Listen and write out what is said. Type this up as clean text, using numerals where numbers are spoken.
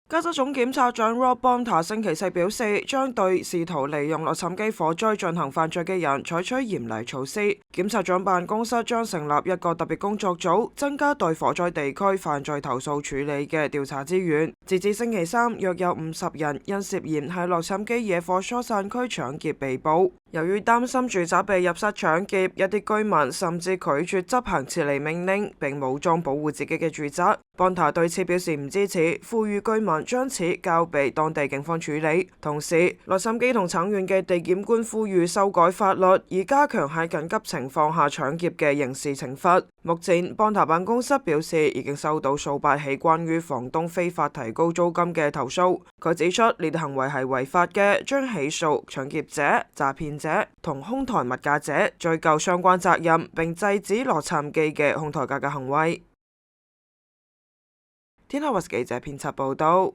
加州總檢察長Rob Bonta 星期四表示，將對試圖利用洛杉磯火災進行犯罪嘅人採取嚴厲措施。檢察長辦公室將成立一個特別工作組，增加對火災地區犯罪投訴處理嘅調查資源。截至星期三，約有50人因涉嫌喺洛杉磯野火疏散區搶劫被捕。由於擔心住宅被入室搶劫，一啲居民甚至拒絕執行撤離命令，並武裝保護自己嘅住宅。Bonta對此表示唔支持，呼籲居民將此交俾當地警方處理。同時，洛杉磯同橙縣嘅地檢官呼籲修改法律，以加強喺緊急情況下搶劫嘅刑事懲罰。目前，Bonta辦公室表示已經收到數百起關於房東非法提高租金嘅投訴。佢指出呢啲行為係違法嘅，將起訴搶劫者、詐騙者同哄抬物價者，追究相關責任，並制止洛杉磯嘅哄抬價格行為。天下衛視記者編輯報道。